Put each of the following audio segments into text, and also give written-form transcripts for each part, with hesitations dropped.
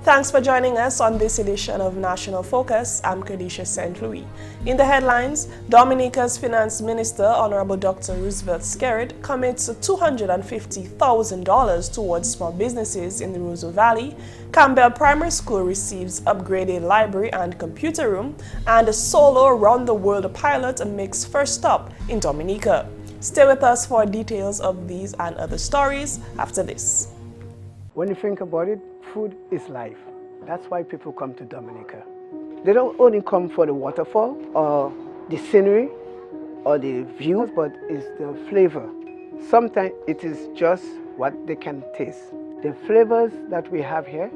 Thanks for joining us on this edition of National Focus. I'm Kerdisha St. In the headlines, Dominica's Finance Minister, Honorable Dr. Roosevelt Skerrit, commits $250,000 towards small businesses in the Roseau Valley. Campbell Primary School receives upgraded library and computer room, and a solo round-the-world pilot makes first stop in Dominica. Stay with us for details of these and other stories after this. When you think about it, food is life. That's why people come to Dominica. They don't only come for the waterfall or the scenery or the views, but it's the flavor. Sometimes it is just what they can taste. The flavors that we have here,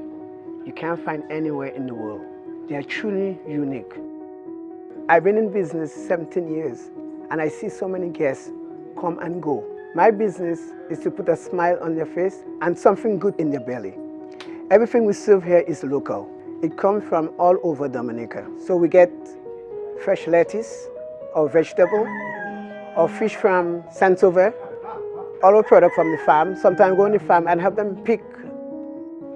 you can't find anywhere in the world. They are truly unique. I've been in business 17 years, and I see so many guests come and go. My business is to put a smile on their face and something good in their belly. Everything we serve here is local. It comes from all over Dominica. So we get fresh lettuce or vegetable or fish from Saint-Sauveur, all our product from the farm. Sometimes go on the farm and have them pick.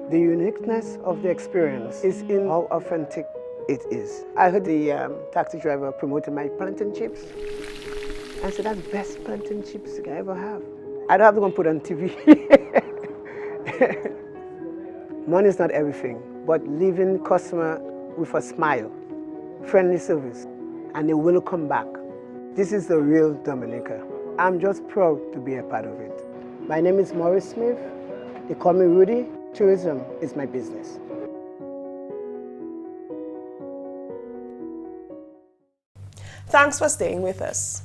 The uniqueness of the experience is in how authentic it is. I heard the taxi driver promoting my plantain chips. I said, that's the best plantain chips I ever have. I don't have to go and put on TV. Money is not everything, but leaving customer with a smile, friendly service, and they will come back. This is the real Dominica. I'm just proud to be a part of it. My name is Maurice Smith. They call me Rudy. Tourism is my business. Thanks for staying with us.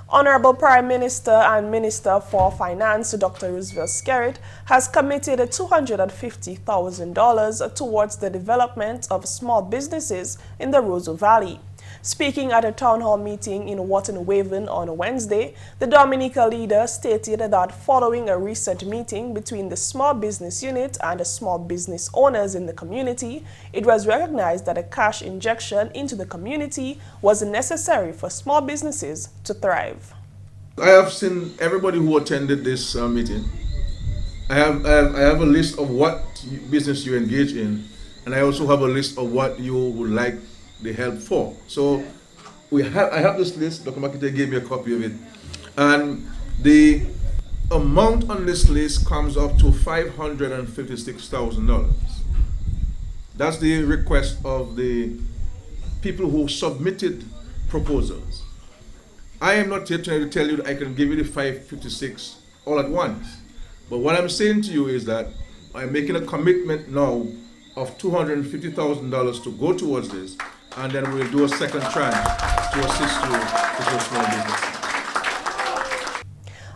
Honorable Prime Minister and Minister for Finance, Dr. Roosevelt Skerrit, has committed $250,000 towards the development of small businesses in the Roseau Valley. Speaking at a town hall meeting in Wotton-Waven on Wednesday, the Dominica leader stated that following a recent meeting between the small business unit and the small business owners in the community, it was recognized that a cash injection into the community was necessary for small businesses to thrive. I have seen everybody who attended this meeting. I have a list of what business you engage in, and I also have a list of what you would like the help for. So I have this list. Dr. Makite gave me a copy of it, and the amount on this list comes up to $556,000. That's the request of the people who submitted proposals. I am not here trying to tell you that I can give you the 556 all at once, but what I'm saying to you is that I'm making a commitment now of $250,000 to go towards this, and then we'll do a second tranche to assist you with your small business.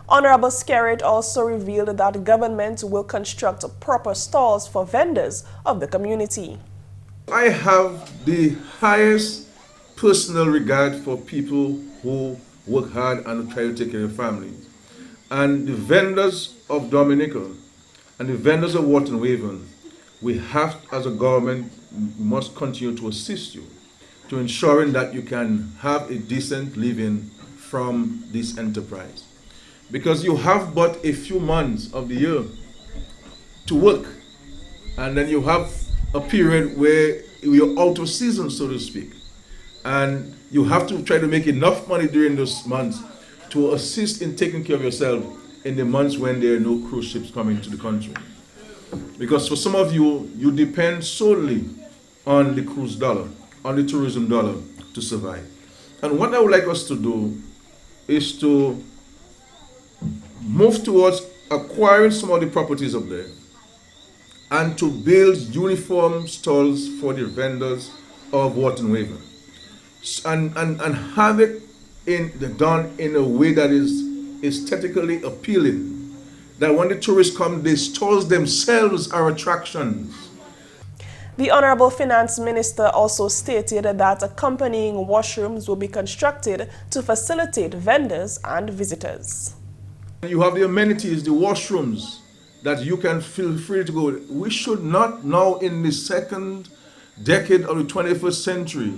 Honorable Skerrit also revealed that government will construct proper stalls for vendors of the community. I have the highest personal regard for people who work hard and try to take care of families. And the vendors of Dominica and the vendors of Wotton-Waven, we have, as a government, must continue to assist you to ensuring that you can have a decent living from this enterprise. Because you have but a few months of the year to work, and then you have a period where you're out of season, so to speak. And you have to try to make enough money during those months to assist in taking care of yourself in the months when there are no cruise ships coming to the country. Because for some of you, you depend solely on the cruise dollar, on the tourism dollar to survive. And what I would like us to do is to move towards acquiring some of the properties up there and to build uniform stalls for the vendors of Wotton-Waven. And have it done in a way that is aesthetically appealing. That when the tourists come, the stalls themselves are attractions. The Honorable Finance Minister also stated that accompanying washrooms will be constructed to facilitate vendors and visitors. You have the amenities, the washrooms, that you can feel free to go. We should not now, in the second decade of the 21st century,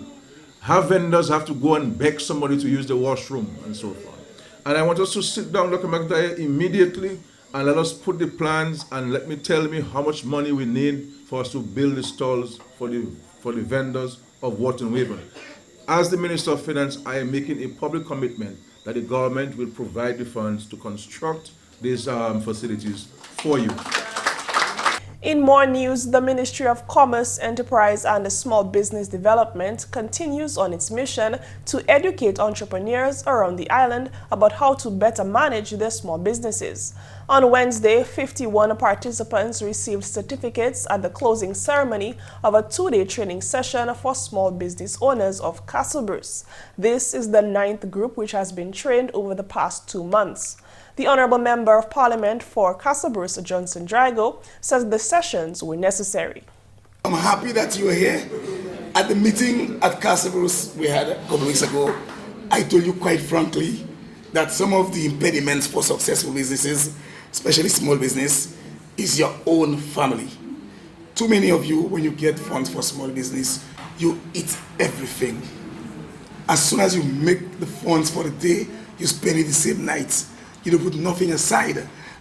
have vendors have to go and beg somebody to use the washroom and so forth. And I want us to sit down, Dr. McIntyre, immediately and let us put the plans and let me tell me how much money we need for us to build the stalls for the vendors of Wharton Waven. As the Minister of Finance, I am making a public commitment that the government will provide the funds to construct these facilities for you. In more news, the Ministry of Commerce, Enterprise and Small Business Development continues on its mission to educate entrepreneurs around the island about how to better manage their small businesses. On Wednesday, 51 participants received certificates at the closing ceremony of a two-day training session for small business owners of Castlebruce. This is the 9th group which has been trained over the past 2 months. The Honorable Member of Parliament for Castlebruce, Johnson Drago, says the sessions were necessary. I'm happy that you are here. At the meeting at Castlebruce we had a couple of weeks ago, I told you quite frankly that some of the impediments for successful businesses, especially small business, is your own family. Too many of you, when you get funds for small business, you eat everything. As soon as you make the funds for the day, you spend it the same night. You don't put nothing aside.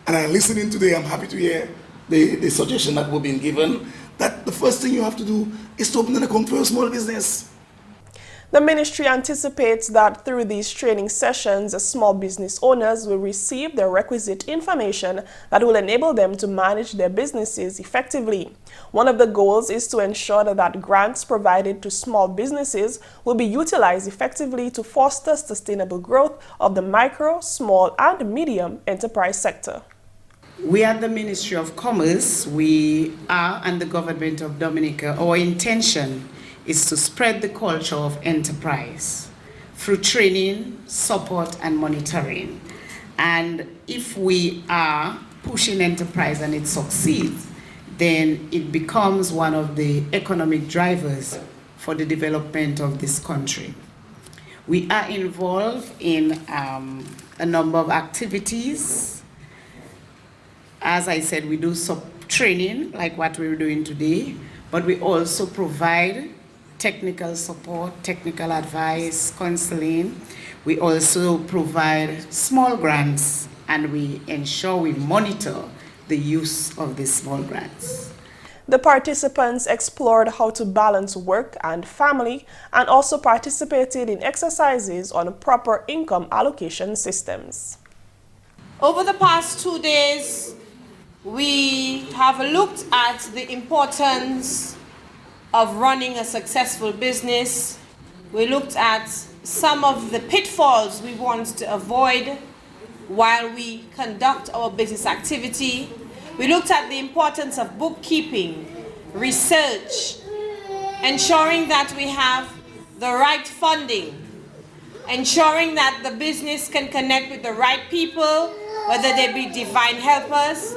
And I'm listening today, I'm happy to hear the suggestion that we've been given, that the first thing you have to do is to open an account for your small business. The ministry anticipates that through these training sessions, small business owners will receive the requisite information that will enable them to manage their businesses effectively. One of the goals is to ensure that grants provided to small businesses will be utilized effectively to foster sustainable growth of the micro, small, and medium enterprise sector. We at the Ministry of Commerce, and the government of Dominica, our intention is to spread the culture of enterprise through training, support, and monitoring. And if we are pushing enterprise and it succeeds, then it becomes one of the economic drivers for the development of this country. We are involved in a number of activities. As I said, we do training, like what we're doing today, but we also provide technical support, technical advice, counseling. We also provide small grants, and we ensure we monitor the use of these small grants. The participants explored how to balance work and family and also participated in exercises on proper income allocation systems. Over the past 2 days, we have looked at the importance of running a successful business. We looked at some of the pitfalls we want to avoid while we conduct our business activity. We looked at the importance of bookkeeping, research, ensuring that we have the right funding, ensuring that the business can connect with the right people, whether they be divine helpers,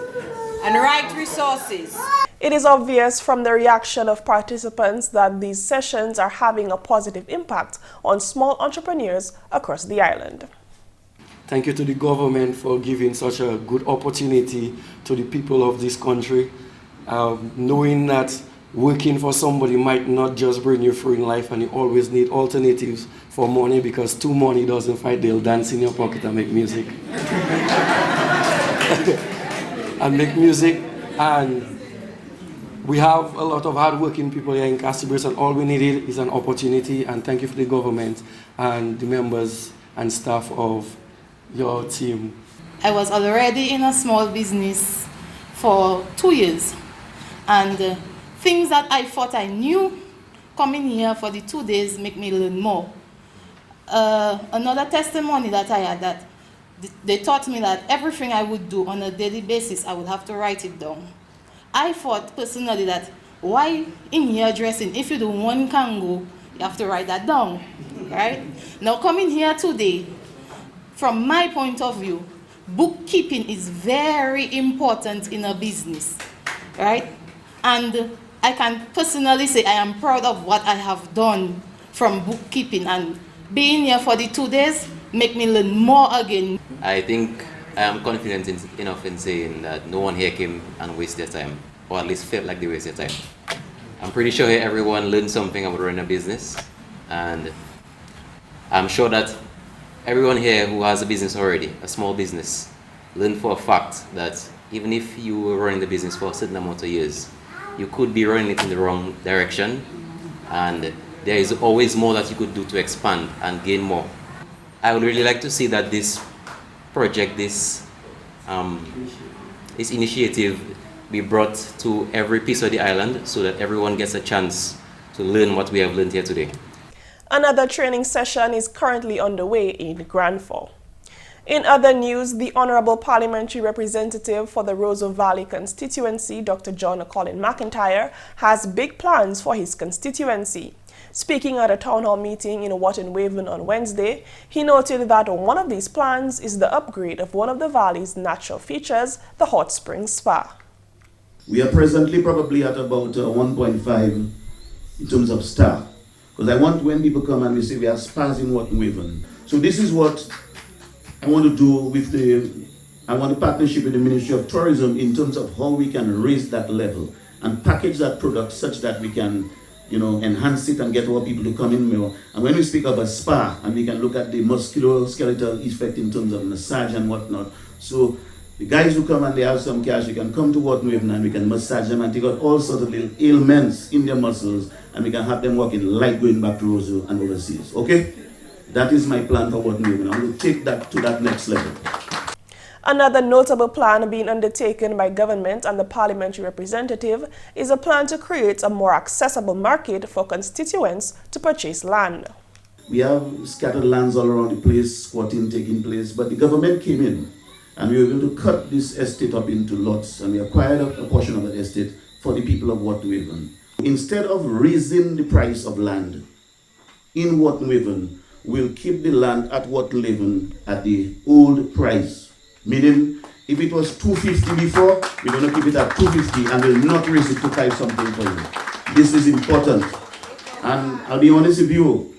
and right resources. It is obvious from the reaction of participants that these sessions are having a positive impact on small entrepreneurs across the island. Thank you to the government for giving such a good opportunity to the people of this country. Knowing that working for somebody might not just bring you through in life, and you always need alternatives for money, because two money doesn't fight, they'll dance in your pocket and make music. And we have a lot of hard-working people here in Castlebruce, and all we needed is an opportunity. And thank you for the government and the members and staff of your team. I was already in a small business for 2 years, and things that I thought I knew coming here for the 2 days make me learn more. Another testimony that I had, that they taught me that everything I would do on a daily basis, I would have to write it down. I thought personally that why in hairdressing, if you do one kango, you have to write that down, right? Now coming here today, from my point of view, bookkeeping is very important in a business, right? And I can personally say I am proud of what I have done from bookkeeping, and being here for the 2 days make me learn more again. I think I am confident enough in saying that no one here came and wasted their time, or at least felt like they wasted their time. I'm pretty sure here everyone learned something about running a business, and I'm sure that everyone here who has a business already, a small business, learned for a fact that even if you were running the business for a certain amount of years, you could be running it in the wrong direction, and there is always more that you could do to expand and gain more. I would really like to see that this project, this initiative be brought to every piece of the island so that everyone gets a chance to learn what we have learned here today. Another training session is currently underway in Grand Fall. In other news, the Honorable Parliamentary Representative for the Roseau Valley constituency, Dr. John Colin McIntyre, has big plans for his constituency. Speaking at a town hall meeting in Wharton Waven on Wednesday, he noted that one of these plans is the upgrade of one of the valley's natural features, the Hot Springs Spa. We are presently probably at about 1.5 in terms of staff, because I want when people come and we say we are spas in Wharton Waven. So this is what I want to do with I want a partnership with the Ministry of Tourism in terms of how we can raise that level and package that product such that we can, enhance it and get our people to come in more. And when we speak of a spa, and we can look at the musculoskeletal effect in terms of massage and whatnot. So the guys who come and they have some cash, you can come to Wharton Waven and we can massage them and take out all sorts of little ailments in their muscles, and we can have them walking light going back to Roseau and overseas. Okay? That is my plan for Wharton Waven. I'm going to take that to that next level. Another notable plan being undertaken by government and the parliamentary representative is a plan to create a more accessible market for constituents to purchase land. We have scattered lands all around the place, squatting taking place, but the government came in and we were able to cut this estate up into lots, and we acquired a portion of that estate for the people of Wharton Waven. Instead of raising the price of land in Wharton Waven, we'll keep the land at Wharton Waven at the old price. Meaning, if it was 250 before, we're going to keep it at 250 and we'll not raise it to 5 something for you. This is important. And I'll be honest with you,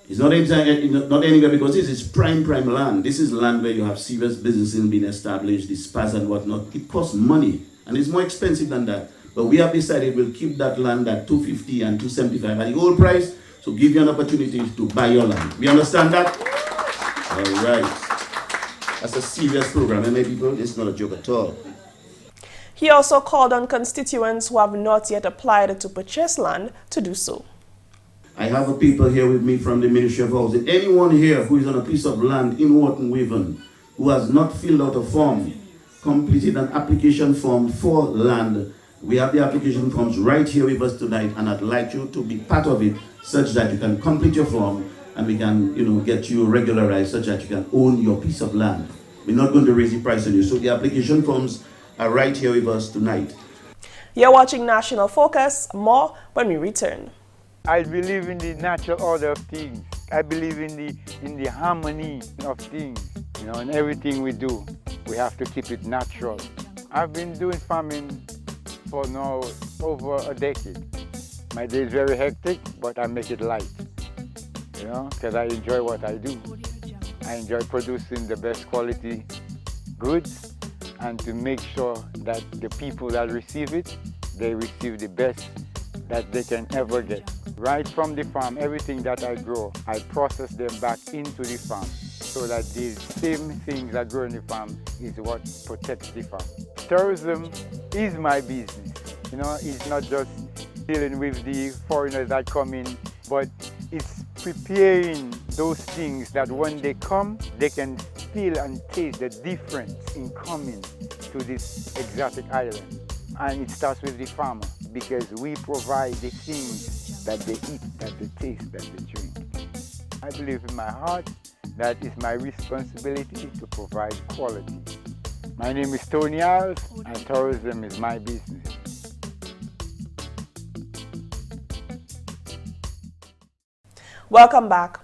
it's not anywhere, because this is prime land. This is land where you have serious businesses being established, the spas and whatnot. It costs money and it's more expensive than that. But we have decided we'll keep that land at 250 and 275 at the old price, so give you an opportunity to buy your land. We understand that? All right. That's a serious program, and people, it's not a joke at all. He also called on constituents who have not yet applied to purchase land to do so. I have people here with me from the Ministry of Housing. Anyone here who is on a piece of land in Wharton Waven who has not filled out a form, completed an application form for land, we have the application forms right here with us tonight, and I'd like you to be part of it such that you can complete your form and we can, get you regularized such that you can own your piece of land. We're not going to raise the price on you. So the application forms are right here with us tonight. You're watching National Focus. More when we return. I believe in the natural order of things. I believe in the harmony of things. In everything we do, we have to keep it natural. I've been doing farming for now over a decade. My day is very hectic, but I make it light. Because I enjoy what I do. I enjoy producing the best quality goods and to make sure that the people that receive it, they receive the best that they can ever get. Right from the farm, everything that I grow, I process them back into the farm so that the same things that grow in the farm is what protects the farm. Tourism is my business. It's not just dealing with the foreigners that come in, but it's preparing those things that when they come, they can feel and taste the difference in coming to this exotic island. And it starts with the farmer, because we provide the things that they eat, that they taste, that they drink. I believe in my heart that it's my responsibility to provide quality. My name is Tony Alves, and tourism is my business. Welcome back.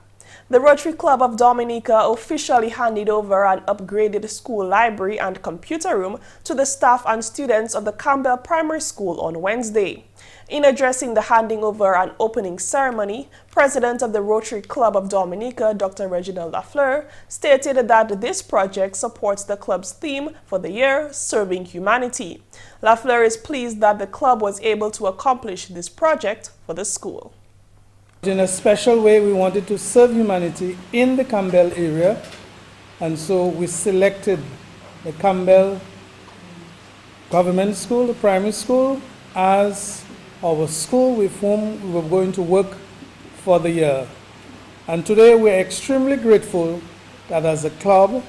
The Rotary Club of Dominica officially handed over an upgraded school library and computer room to the staff and students of the Campbell Primary School on Wednesday. In addressing the handing over and opening ceremony, President of the Rotary Club of Dominica, Dr. Reginald Lafleur, stated that this project supports the club's theme for the year, Serving Humanity. Lafleur is pleased that the club was able to accomplish this project for the school. In a special way, we wanted to serve humanity in the Campbell area, and so we selected the Campbell Government School, the primary school, as our school with whom we were going to work for the year. And today we're extremely grateful that as a club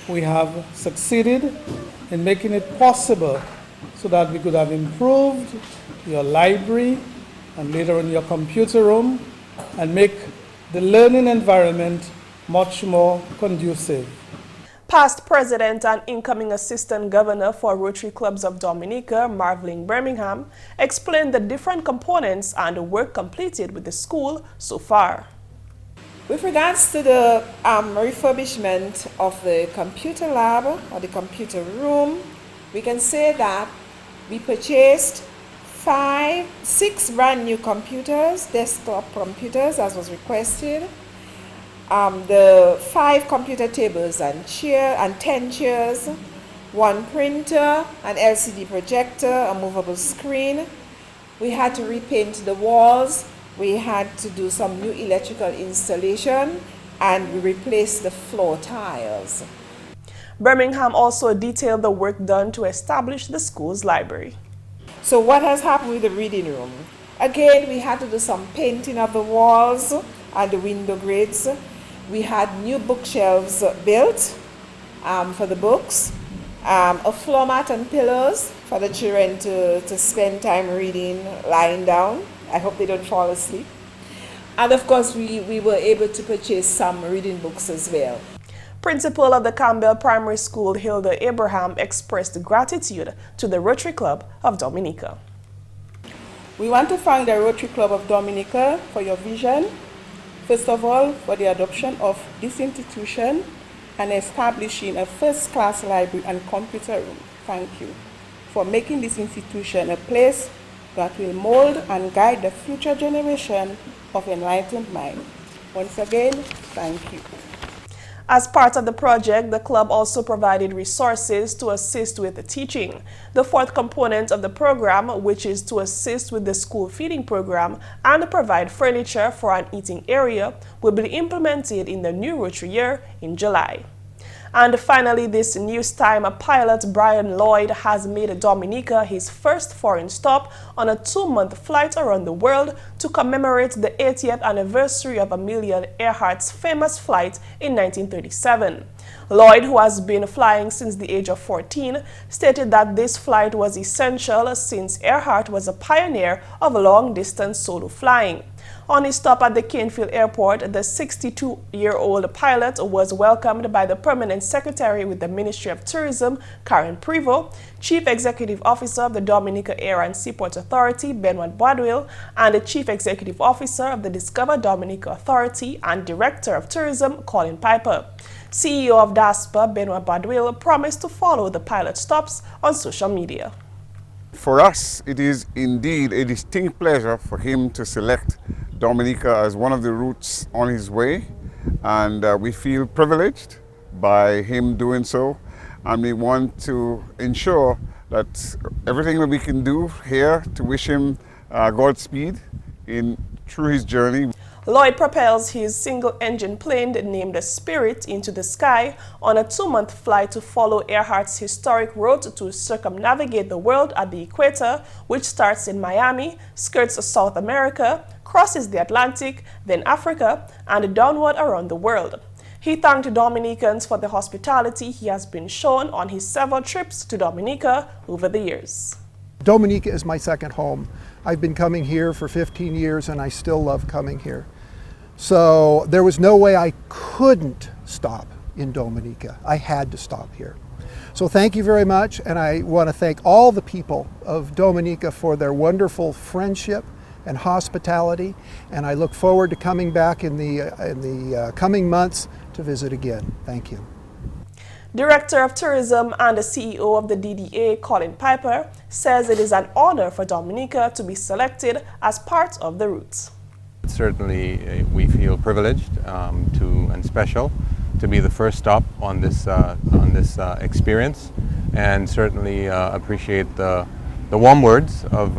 we have succeeded in making it possible so that we could have improved your library and later on your computer room and make the learning environment much more conducive. Past President and incoming Assistant Governor for Rotary Clubs of Dominica, Marvelyn Birmingham, explained the different components and the work completed with the school so far. With regards to the refurbishment of the computer lab or the computer room, we can say that we purchased 6 brand new computers, desktop computers as was requested. The 5 computer tables and 10 chairs, 1 printer, an LCD projector, a movable screen. We had to repaint the walls. We had to do some new electrical installation, and we replaced the floor tiles. Birmingham also detailed the work done to establish the school's library. So what has happened with the reading room? Again, we had to do some painting of the walls and the window grids. We had new bookshelves built for the books, a floor mat and pillows for the children to spend time reading lying down. I hope they don't fall asleep. And of course, we were able to purchase some reading books as well. Principal of the Campbell Primary School, Hilda Abraham, expressed gratitude to the Rotary Club of Dominica. We want to thank the Rotary Club of Dominica for your vision. First of all, for the adoption of this institution and establishing a first-class library and computer room. Thank you for making this institution a place that will mold and guide the future generation of enlightened mind. Once again, thank you. As part of the project, the club also provided resources to assist with the teaching. The fourth component of the program, which is to assist with the school feeding program and provide furniture for an eating area, will be implemented in the new Rotary year in July. And finally, this news time, pilot Brian Lloyd has made Dominica his first foreign stop on a 2-month flight around the world to commemorate the 80th anniversary of Amelia Earhart's famous flight in 1937. Lloyd, who has been flying since the age of 14, stated that this flight was essential since Earhart was a pioneer of long-distance solo flying. On his stop at the Canefield Airport, the 62-year-old pilot was welcomed by the Permanent Secretary with the Ministry of Tourism, Karen Prevost, Chief Executive Officer of the Dominica Air and Seaport Authority, Benoit Badwil, and the Chief Executive Officer of the Discover Dominica Authority and Director of Tourism, Colin Piper. CEO of DASPA, Benoit Badwil, promised to follow the pilot stops on social media. For us, it is indeed a distinct pleasure for him to select Dominica as one of the routes on his way, and we feel privileged by him doing so, and we want to ensure that everything that we can do here to wish him Godspeed through his journey. Lloyd propels his single-engine plane named Spirit into the sky on a 2-month flight to follow Earhart's historic route to circumnavigate the world at the equator, which starts in Miami, skirts South America, crosses the Atlantic, then Africa, and downward around the world. He thanked Dominicans for the hospitality he has been shown on his several trips to Dominica over the years. Dominica is my second home. I've been coming here for 15 years and I still love coming here. So there was no way I couldn't stop in Dominica. I had to stop here. So thank you very much, and I want to thank all the people of Dominica for their wonderful friendship and hospitality, and I look forward to coming back in the coming months to visit again. Thank you. Director of Tourism and the CEO of the DDA, Colin Piper, says it is an honor for Dominica to be selected as part of the route. Certainly, we feel privileged and special to be the first stop on this experience, and certainly appreciate the warm words of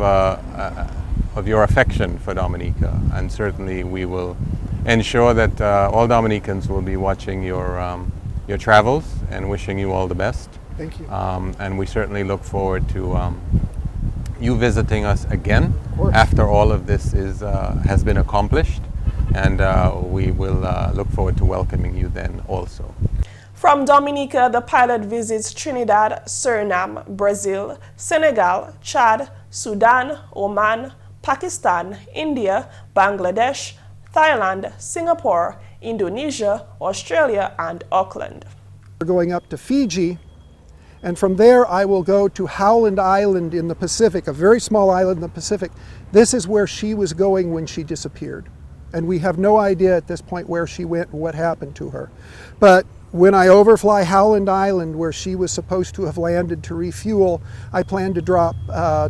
your affection for Dominica. And certainly, we will ensure that all Dominicans will be watching your travels and wishing you all the best. Thank you. And we certainly look forward to you visiting us again course. after all of this has been accomplished, and we will look forward to welcoming you then also. From Dominica, the pilot visits Trinidad, Suriname, Brazil, Senegal, Chad, Sudan, Oman, Pakistan, India, Bangladesh, Thailand, Singapore, Indonesia, Australia, and Auckland. We're going up to Fiji, and from there I will go to Howland Island in the Pacific, a very small island in the Pacific. This is where she was going when she disappeared. And we have no idea at this point where she went and what happened to her. But when I overfly Howland Island, where she was supposed to have landed to refuel, I plan to drop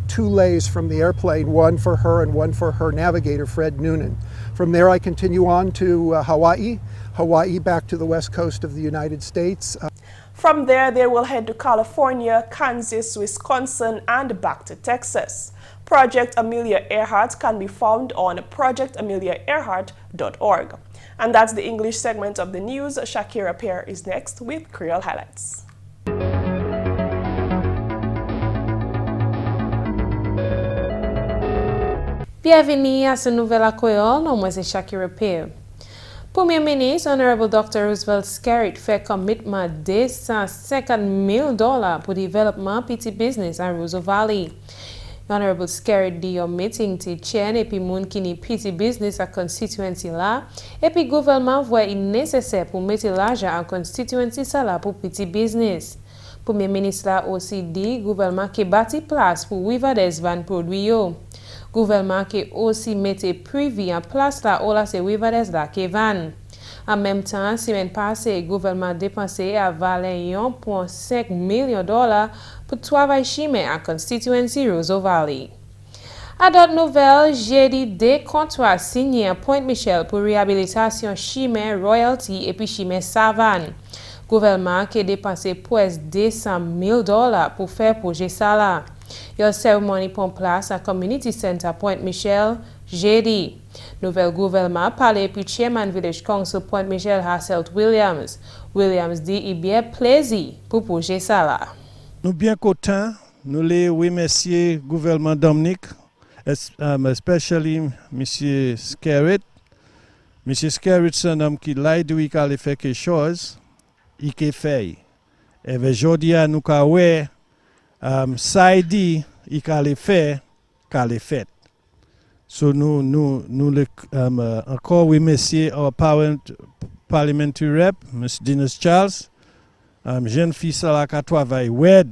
2 lays from the airplane, one for her and one for her navigator, Fred Noonan. From there I continue on to Hawaii back to the west coast of the United States. From there, they will head to California, Kansas, Wisconsin, and back to Texas. Project Amelia Earhart can be found on projectameliaearhart.org. And that's the English segment of the news. Shaakira Pierre is next with Creole Highlights. Bienvenue à ce nouvel Creole. Non, moi c'est Shaakira Pierre. Premier ministre, Honorable Dr. Roosevelt Skerrit fait commitment de $150,000 pour développement petit business à Roseau Valley. Honorable Skerrit dit au meeting te tient et puis moun qui ni petit business à constituency là et puis gouvernement voit il nécessaire pour mettre l'argent en constituency ça là pour petit business. Premier ministre là aussi dit gouvernement qui bâti place pour vivre des van produits yo. Gouvernement qui aussi mette privé en place là ou là c'est Rivades là qui van. En même temps, semaine passée, le gouvernement dépensé à valeur $1.5 million pour travailler chimé en constituency Roseau Valley. À d'autres nouvelles, j'ai dit 2 contrats signés à Pointe-Michel pour réhabilitation chimé royalty et puis chimé savane. Gouvernement qui a dépensé presque $200,000 pour faire projet ça là. Une cérémonie prend place à Community Center Pointe-Michel jeudi. Nouvel gouvernement parle puis chairman Village Council Pointe-Michel Hasselt Williams. Williams dit il bien plaisir pour projet ça là. Nous bien contents, nous les remercier gouvernement Dominique, especially Monsieur Skerrit. Monsieur Skerrit c'est un homme qui l'a dit qu'il allait faire quelque chose, il a fait. Et aujourd'hui nous avons ça dit il allait faire, qu'il fait. So nous encore remercier our parliamentary rep, M. Dennis Charles, jeune fille là qui travaille wed,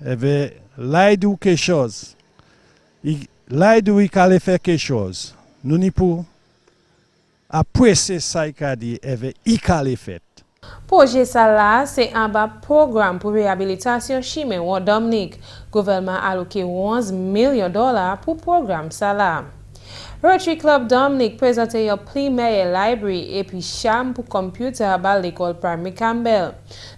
avait l'aide quelque chose. L'aide où il allait faire quelque chose. Nous n'y pour apprécier ça qu'il a dit, il allait faire. Projet ça là, c'est un bas programme pour réhabilitation chimie au Dominique. Gouvernement a alloué $11 million pour programme ça là. Rotary Club Dominique présenté un prix meilleur library et puis chambre pour computer à l'école primaire Campbell.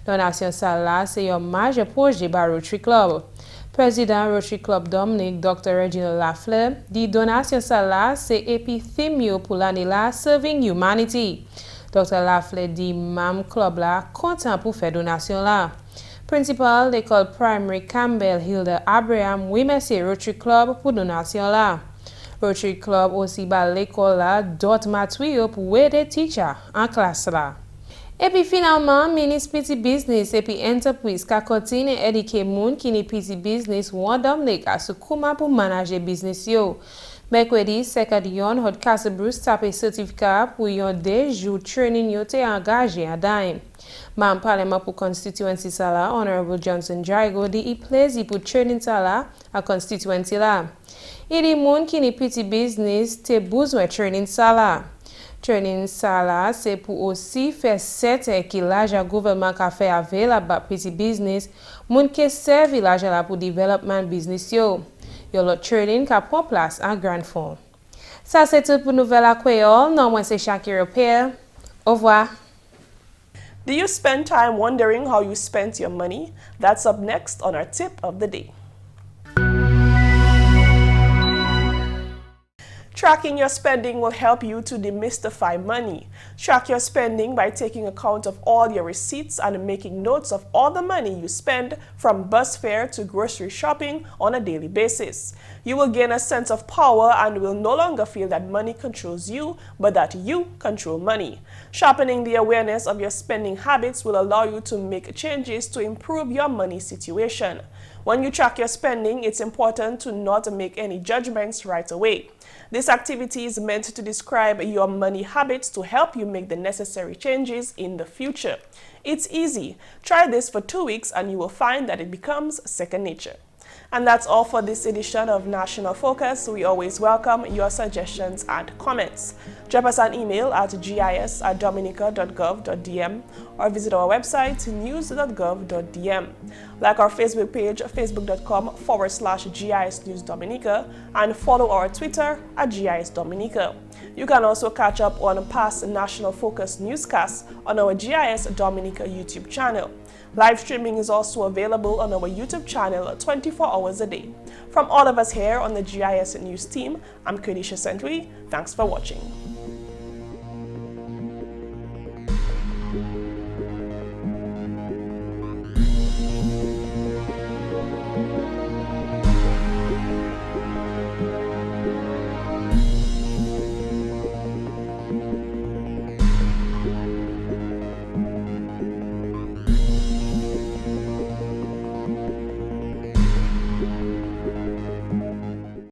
Donation ça là, c'est un majeur projet par Rotary Club. Président Rotary Club Dominique, Dr. Reginald Lafleur, dit donation ça là, c'est epi theme pour l'année là, Serving Humanity. Dr. Lafleur dit mam club là content pour faire donation là. Principal l'école primaire Campbell Hilda Abraham remercie Rotary Club pour donation là. Rotary Club aussi bat l'école là d'autres matériaux pour aider teachers en classe là. Et puis finalement, ministre petit business et puis entreprise qui continue à éduquer moun qui ni petit business ou Dominique à ce comment pour manager business yo. Mercredi, Secadion hot Casabrousse tapé certificat pour yon 2 jours training yo te engagé à dime. Mam parlement pour constituency ça là, Honorable Johnson Jaigo dit il plaisir pour training ça là à constituency là. Il dit moun qui ni petit business te besoin training ça là. Training ça là, c'est pour aussi faire certain que l'argent gouvernement a fait avec la petit business, moun qui servi l'argent là pour développement business yo. Yo lot training qui prend place en Grand Fond. Ça c'est tout pour Nouvelle Creole. Non, moi c'est Shaakira Pierre. Au revoir. Do you spend time wondering how you spent your money? That's up next on our tip of the day. Tracking your spending will help you to demystify money. Track your spending by taking account of all your receipts and making notes of all the money you spend, from bus fare to grocery shopping, on a daily basis. You will gain a sense of power and will no longer feel that money controls you, but that you control money. Sharpening the awareness of your spending habits will allow you to make changes to improve your money situation. When you track your spending, it's important to not make any judgments right away. This activity is meant to describe your money habits to help you make the necessary changes in the future. It's easy. Try this for 2 weeks and you will find that it becomes second nature. And that's all for this edition of National Focus. We always welcome your suggestions and comments. Drop us an email at gis@dominica.gov.dm or visit our website news.gov.dm. Like our Facebook page, facebook.com/GIS News Dominica, and follow our Twitter at GIS Dominica. You can also catch up on past National Focus newscasts on our GIS Dominica YouTube channel. Live streaming is also available on our YouTube channel 24 hours a day. From all of us here on the GIS News team, I'm Kerdisha St. Thanks for watching.